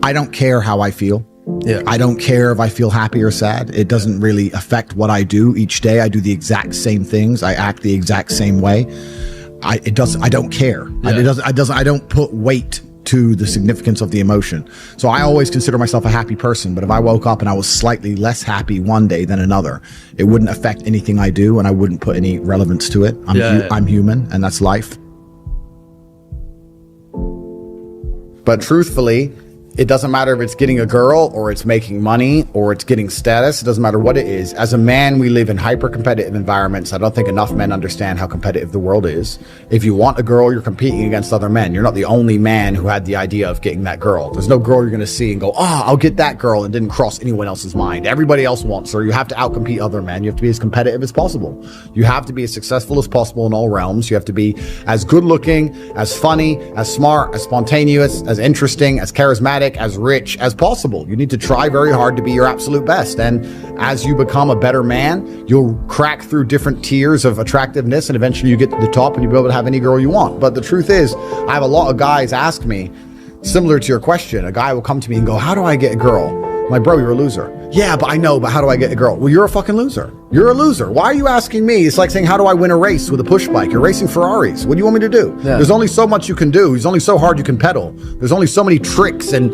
I don't care how I feel. Yeah. I don't care if I feel happy or sad. It doesn't really affect what I do each day. I do the exact same things. I act the exact same way. I don't care. Yeah. I don't put weight to the significance of the emotion. So I always consider myself a happy person, but if I woke up and I was slightly less happy one day than another, it wouldn't affect anything I do, and I wouldn't put any relevance to it. I'm human, and that's life. But truthfully, it doesn't matter if it's getting a girl or it's making money or it's getting status. It doesn't matter what it is. As a man, we live in hyper-competitive environments. I don't think enough men understand how competitive the world is. If you want a girl, you're competing against other men. You're not the only man who had the idea of getting that girl. There's no girl you're going to see and go, I'll get that girl, and didn't cross anyone else's mind. Everybody else wants her. You have to outcompete other men. You have to be as competitive as possible. You have to be as successful as possible in all realms. You have to be as good looking, as funny, as smart, as spontaneous, as interesting, as charismatic, as rich as possible. You need to try very hard to be your absolute best. And as you become a better man, you'll crack through different tiers of attractiveness, and eventually you get to the top and you'll be able to have any girl you want. But the truth is, I have a lot of guys ask me, similar to your question, a guy will come to me and go, how do I get a girl? I'm like, bro, you're a loser. Yeah, but I know, but how do I get a girl? Well, you're a fucking loser. You're a loser. Why are you asking me? It's like saying, how do I win a race with a push bike? You're racing Ferraris. What do you want me to do? Yeah. There's only so much you can do. There's only so hard you can pedal. There's only so many tricks and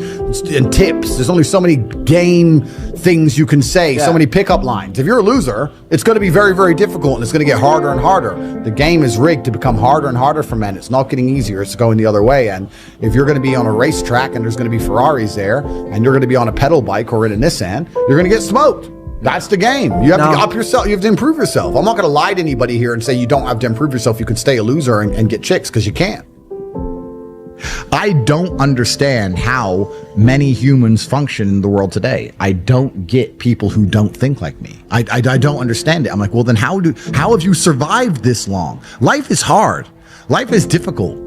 tips. There's only so many game things you can say, so many pickup lines. If you're a loser, it's going to be very, very difficult, and it's going to get harder and harder. The game is rigged to become harder and harder for men. It's not getting easier. It's going the other way. And if you're going to be on a racetrack and there's going to be Ferraris there, and you're going to be on a pedal bike or in a Nissan, you're going to get smoked. That's the game. You have to up yourself. You have to improve yourself. I'm not going to lie to anybody here and say you don't have to improve yourself. You can stay a loser and get chicks, because you can't. I don't understand how many humans function in the world today. I don't get people who don't think like me. I don't understand it. I'm like, well, then how have you survived this long? Life is hard. Life is difficult.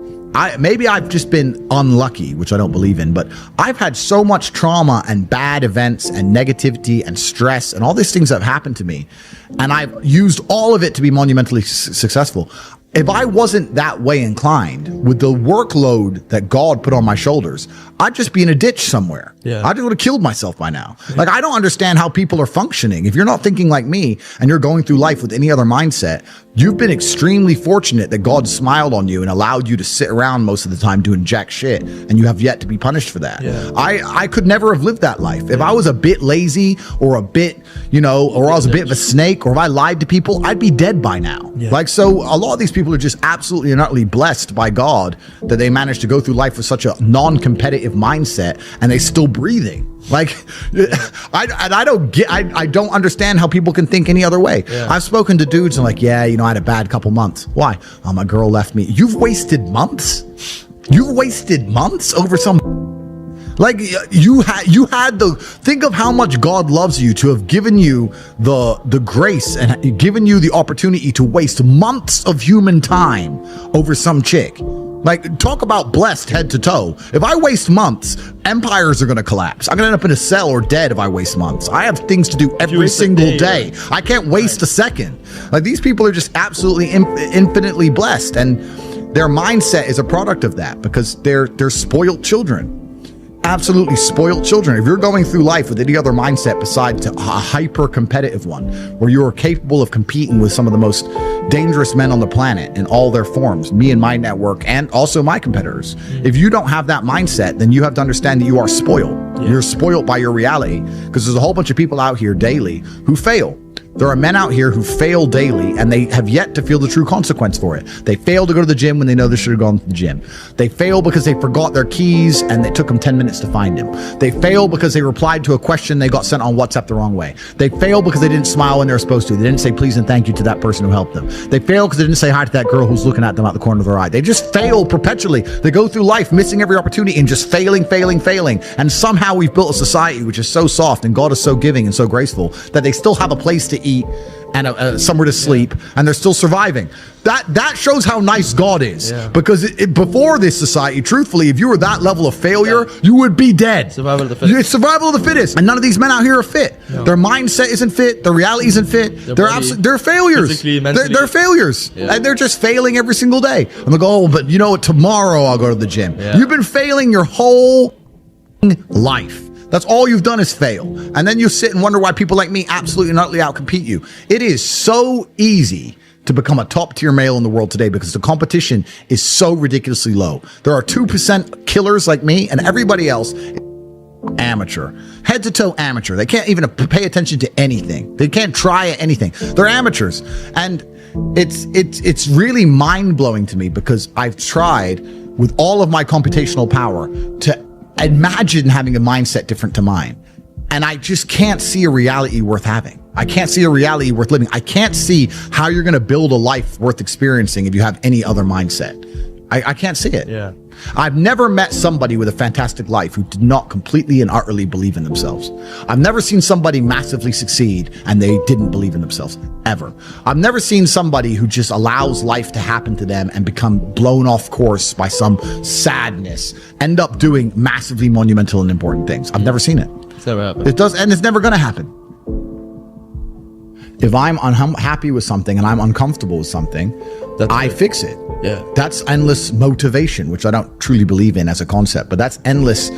Maybe I've just been unlucky, which I don't believe in, but I've had so much trauma and bad events and negativity and stress and all these things that have happened to me, and I've used all of it to be monumentally successful. If I wasn't that way inclined, with the workload that God put on my shoulders, I'd just be in a ditch somewhere. Yeah. I would have killed myself by now. Like, I don't understand how people are functioning. If you're not thinking like me and you're going through life with any other mindset, you've been extremely fortunate that God smiled on you and allowed you to sit around most of the time doing jack shit, and you have yet to be punished for that. Yeah. I could never have lived that life. If I was a bit lazy or a bit, or I was a bit of a snake, or if I lied to people, I'd be dead by now. Yeah. Like, so a lot of these people are just absolutely and utterly blessed by God that they managed to go through life with such a non-competitive mindset, and they still breathing. Like, I don't understand how people can think any other way. Yeah. I've spoken to dudes and like, I had a bad couple months. Why? My girl left me. You've wasted months? You've wasted months over some... Like, you had think of how much God loves you to have given you the grace and given you the opportunity to waste months of human time over some chick. Like, talk about blessed head to toe. If I waste months, empires are going to collapse. I'm going to end up in a cell or dead if I waste months. I have things to do every single day. I can't waste a second. Like, these people are just absolutely infinitely blessed, and their mindset is a product of that, because they're spoiled children. Absolutely spoiled children. If you're going through life with any other mindset besides a hyper-competitive one, where you are capable of competing with some of the most dangerous men on the planet in all their forms, me and my network, and also my competitors. If you don't have that mindset, then you have to understand that you are spoiled. Yeah. You're spoiled by your reality, because there's a whole bunch of people out here daily who fail. There are men out here who fail daily, and they have yet to feel the true consequence for it. They fail to go to the gym when they know they should have gone to the gym. They fail because they forgot their keys and it took them 10 minutes to find them. They fail because they replied to a question they got sent on WhatsApp the wrong way. They fail because they didn't smile when they were supposed to. They didn't say please and thank you to that person who helped them. They fail because they didn't say hi to that girl who's looking at them out the corner of their eye. They just fail perpetually. They go through life missing every opportunity and just failing. And somehow we've built a society which is so soft, and God is so giving and so graceful, that they still have a place to eat and somewhere to sleep, and they're still surviving. That shows how nice God is. Yeah. Because before this society, truthfully, if you were that level of failure, you would be dead. Survival of the fittest. It's survival of the fittest. And none of these men out here are fit. No. Their mindset isn't fit. Their reality isn't fit. They're failures. They're failures. Yeah. And they're just failing every single day. And they go, but tomorrow I'll go to the gym. Yeah. You've been failing your whole life. That's all you've done is fail. And then you sit and wonder why people like me absolutely and utterly outcompete you. It is so easy to become a top tier male in the world today because the competition is so ridiculously low. There are 2% killers like me, and everybody else is amateur, head to toe amateur. They can't even pay attention to anything. They can't try anything. They're amateurs. And it's really mind blowing to me because I've tried with all of my computational power to imagine having a mindset different to mine. And I just can't see a reality worth having. I can't see a reality worth living. I can't see how you're going to build a life worth experiencing if you have any other mindset. I can't see it. Yeah. I've never met somebody with a fantastic life who did not completely and utterly believe in themselves. I've never seen somebody massively succeed and they didn't believe in themselves, ever. I've never seen somebody who just allows life to happen to them and become blown off course by some sadness, end up doing massively monumental and important things. I've never seen it. It's never happened. It does, and it's never going to happen. If I'm unhappy with something and I'm uncomfortable with something, I fix it. Yeah. That's endless motivation, which I don't truly believe in as a concept, but that's endless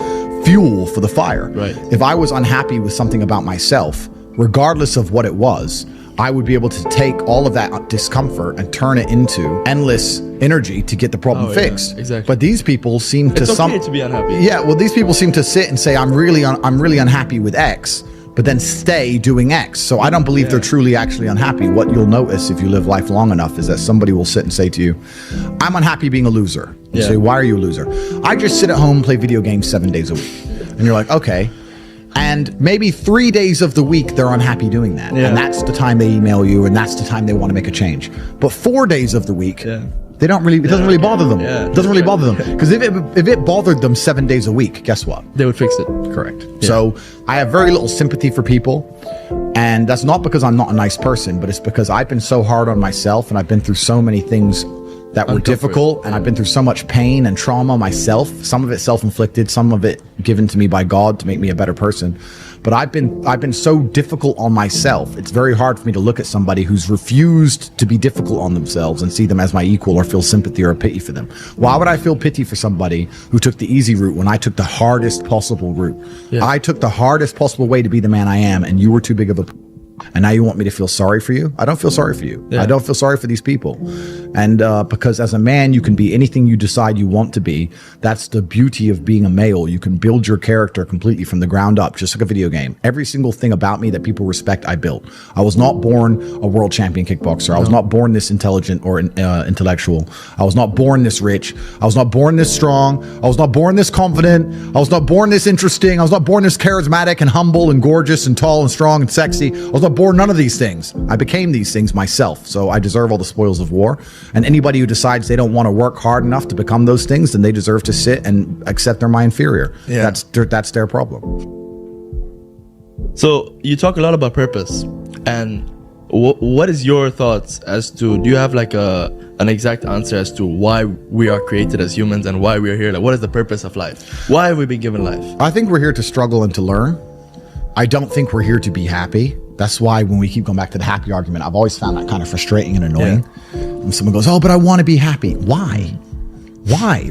fuel for the fire. Right. If I was unhappy with something about myself, regardless of what it was, I would be able to take all of that discomfort and turn it into endless energy to get the problem fixed. Yeah, exactly. But these people seem to It's okay to be unhappy. Yeah, well, these people seem to sit and say, I'm really unhappy with X, but then stay doing X. So I don't believe they're truly actually unhappy. What you'll notice if you live life long enough is that somebody will sit and say to you, I'm unhappy being a loser. You say, why are you a loser? I just sit at home and play video games 7 days a week. And you're like, okay. And maybe 3 days of the week, they're unhappy doing that. Yeah. And that's the time they email you, and that's the time they want to make a change. But 4 days of the week, they don't really, it doesn't really bother them. Yeah. It doesn't really bother them. Because if it bothered them 7 days a week, guess what? They would fix it. Correct. Yeah. So I have very little sympathy for people. And that's not because I'm not a nice person, but it's because I've been so hard on myself and I've been through so many things that were difficult, and I've been through so much pain and trauma myself, some of it self-inflicted, some of it given to me by God to make me a better person. But I've been so difficult on myself. It's very hard for me to look at somebody who's refused to be difficult on themselves and see them as my equal or feel sympathy or pity for them. Why would I feel pity for somebody who took the easy route when I took the hardest possible route? Yeah. I took the hardest possible way to be the man I am, and you were too big of a... And now you want me to feel sorry for you? I don't feel sorry for you. Yeah. I don't feel sorry for these people. And because as a man, you can be anything you decide you want to be. That's the beauty of being a male. You can build your character completely from the ground up, just like a video game. Every single thing about me that people respect, I built. I was not born a world champion kickboxer. I was not born this intelligent or intellectual. I was not born this rich. I was not born this strong. I was not born this confident. I was not born this interesting. I was not born this charismatic and humble and gorgeous and tall and strong and sexy. I was not born none of these things. I became these things myself. So I deserve all the spoils of war. And anybody who decides they don't want to work hard enough to become those things, then they deserve to sit and accept they're my inferior. Yeah. That's their problem. So you talk a lot about purpose, and what is your thoughts as to, do you have like an exact answer as to why we are created as humans and why we are here? Like, what is the purpose of life? Why have we been given life? I think we're here to struggle and to learn. I don't think we're here to be happy. That's why when we keep going back to the happy argument, I've always found that kind of frustrating and annoying. Yeah. When someone goes, oh, but I want to be happy. Why? Why?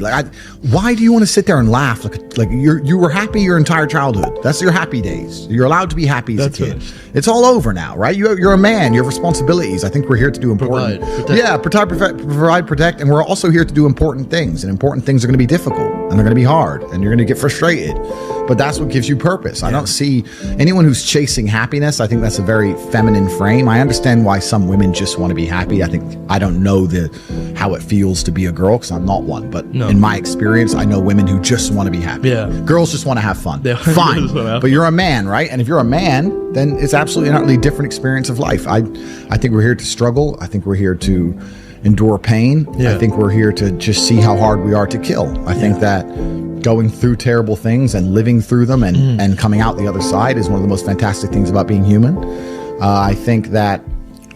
Why do you want to sit there and laugh? Like you were happy your entire childhood. That's your happy days. You're allowed to be happy as a kid. Finished. It's all over now, right? You're a man. You have responsibilities. I think we're here to do important. Provide, protect, and we're also here to do important things. And important things are going to be difficult, and they're going to be hard, and you're going to get frustrated. But that's what gives you purpose. I don't see anyone who's chasing happiness. I think that's a very feminine frame. I understand why some women just want to be happy. I don't know how it feels to be a girl, because I'm not one. But in my experience, I know women who just want to be happy. Yeah. Girls just want to have fun. Fine. But you're a man, right? And if you're a man, then it's absolutely not a different experience of life. I think we're here to struggle. I think we're here to endure pain. Yeah. I think we're here to just see how hard we are to kill. I think that going through terrible things and living through them and coming out the other side is one of the most fantastic things about being human. I think that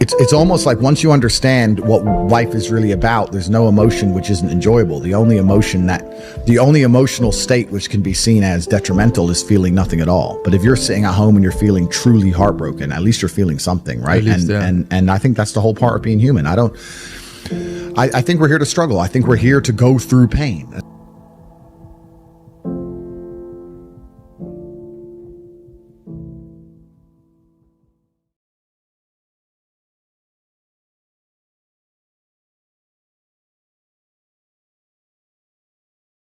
it's almost like once you understand what life is really about, there's no emotion which isn't enjoyable. The only emotional state which can be seen as detrimental is feeling nothing at all. But if you're sitting at home and you're feeling truly heartbroken, at least you're feeling something, right? And I think that's the whole part of being human. I think we're here to struggle. I think we're here to go through pain.